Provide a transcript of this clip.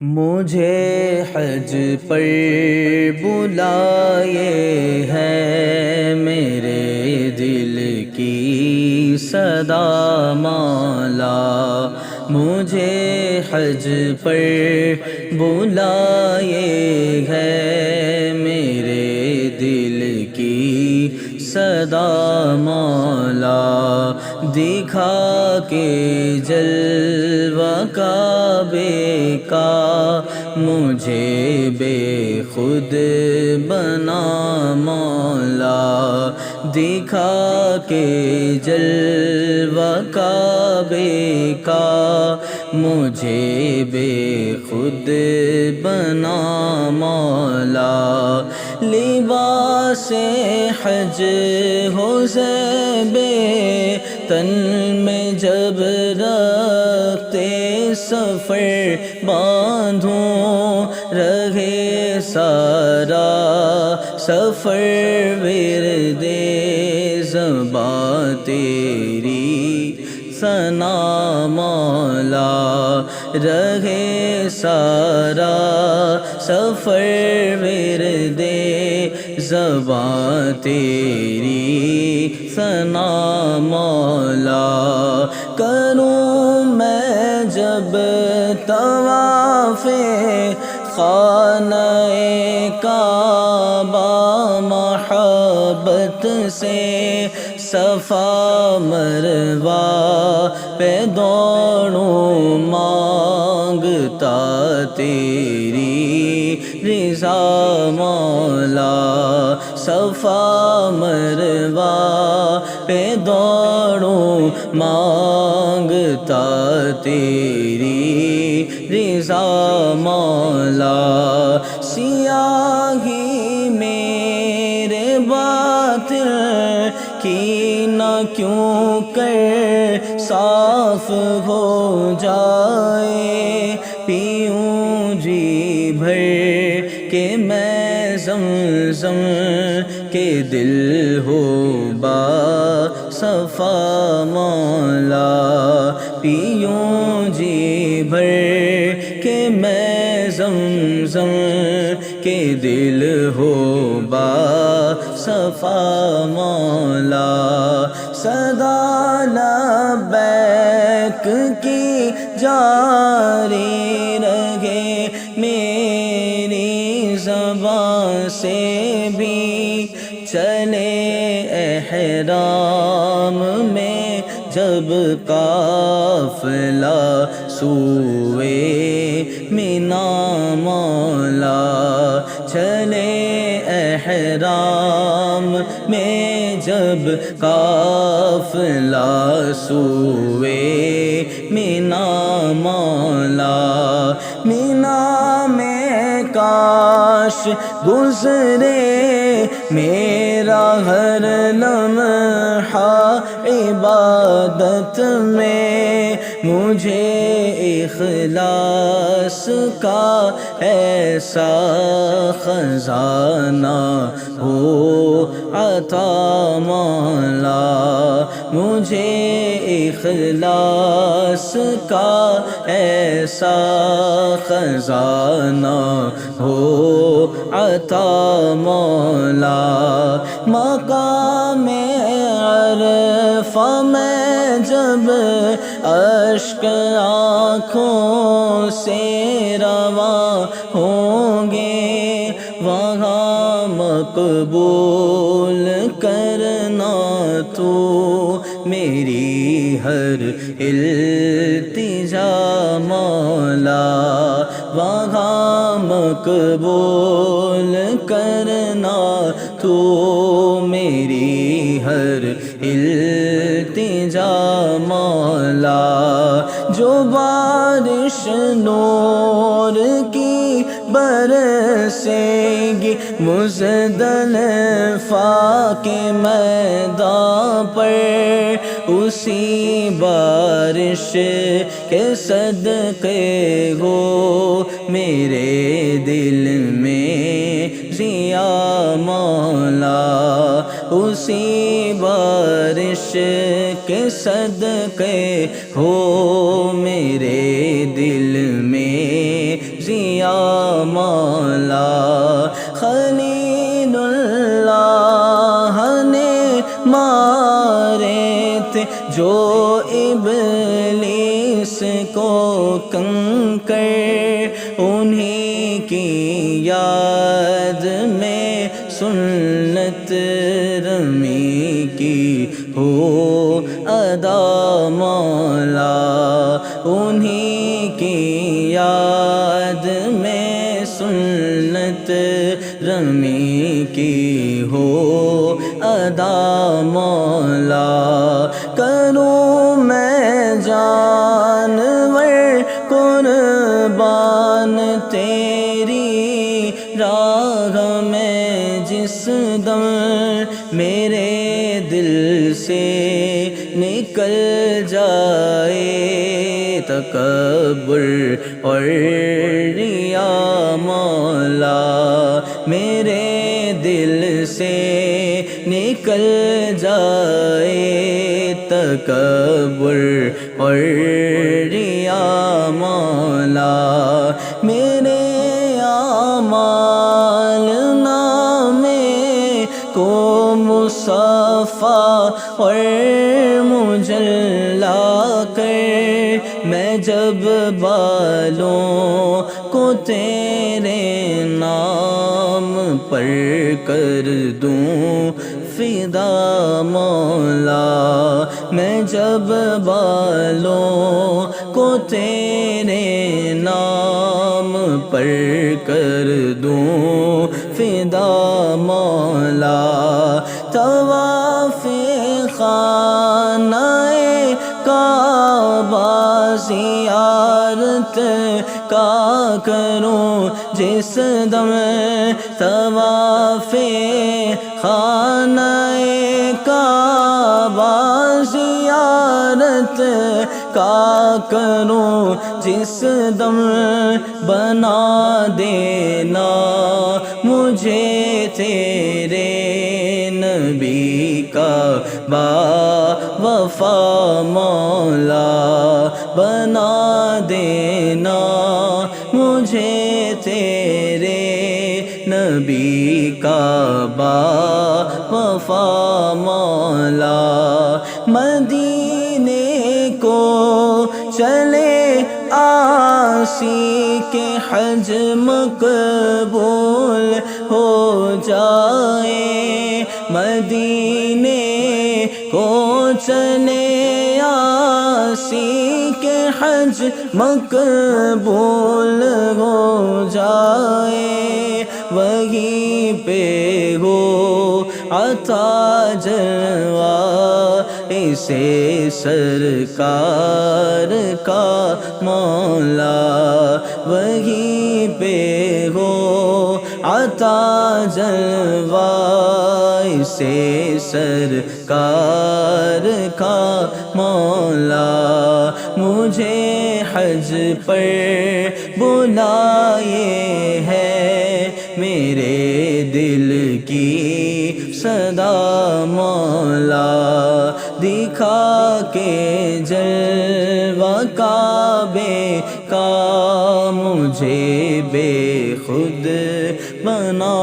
مجھے حج پر بلائے ہے میرے دل کی صدا مولا، مجھے حج پر بلائے ہے میرے دل کی صدا مولا، دکھا کے جلوہ کعبے کا مجھے بے خود بنا مولا، دکھا کے جلوہ کعبے کا مجھے بے خود بنا مولا، لباس حج ہو زیبِ تن میں جب رکھتے سفر باندھوں رہے سارا سفر، ورد زباں تیری ثنا مولا، رہے سارا سفر ورد زباں تیری ثنا مولا، کروں میں جب طواف خانہ کعبہ محبت سے صفا مروہ پہ دوڑوں مانگتا تیری رضا مولا، صفا مروہ پہ دوڑوں مانگتا تیری رضا مولا، سیاہی میرے باطن کی نہ کیوں کر صاف ہو جائے، پیوں جی بھر کہ میں زمزم کے دل ہو با صفا مولا، پیوں جی بھر کہ میں زمزم کے دل ہو با صفا مولا، صدا لبیک کی جاری رہے میری زبان سے بھی، چلے احرام میں جب قافلہ سوئے مینا مولا، چلے احرام میں جب قافلہ سوئے مینا مولا، مینا میں کاش گزرے میرا ہر لمحہ عبادت میں، مجھے اخلاص کا ایسا خزانہ ہو عطا مولا، مجھے اخلاص کا ایسا خزانہ ہو عطا مولا، مقام عرفہ میں جب اشک آنکھوں سے رواں ہوں گے، وہاں مقبول کرنا تو میری ہر التجا مولا، وہاں مقبول کرنا تو میری ہر التجا مولا، جو بارش نور کی برسے گی مزدلفہ کے میدان پر، اسی بارش کے صدقے ہو میرے دل میں ضیا مولا، اسی بارش کے صدقے ہو میرے دل میں یا مولا خلیل اللہ نے مارے تھے جو ابلیس کو کنکر، انہی کی یاد میں سنت رمی کی ہو ادا مولا، انہی کی یاد میں سنت رمی کی ہو ادا مولا، کروں میں جانور قربان تیری راہ میں جس دم میرے دل سے نکل جائے تکبر اور ریا مولا، میرے دل سے نکل جائے تکبر اور ریا مولا، میرے اعمال نامے کو مصفا اور مجلا کر، میں جب بالوں کو تیرے نام پر کر دوں فدا مولا، میں جب بالوں کو تیرے نام پر کر دوں فدا مولا، طواف خانہ کعبہ زیارت کا کروں جس دم، طواف خانہ کعبہ زیارت کا کروں جس دم، بنا دینا مجھے تیرے نبی کا با وفا مولا، بنا دینا مجھے تیرے نبی کا با وفا مولا، مدینے کو چلے آسی کے حج مقبول ہو جائے، مدینے کو چلے آسی کے حج مقبول ہو جائے، وہیں پہ ہو عطا جلوہ اسے سرکار کا مولا، وہیں پہ ہو عطا جلوہ اسے سرکار کا مولا، مجھے حج پر بلائے ہے میرے دل کی صدا مولا، دکھا کے جلوہ کعبے کا مجھے بے خود بنا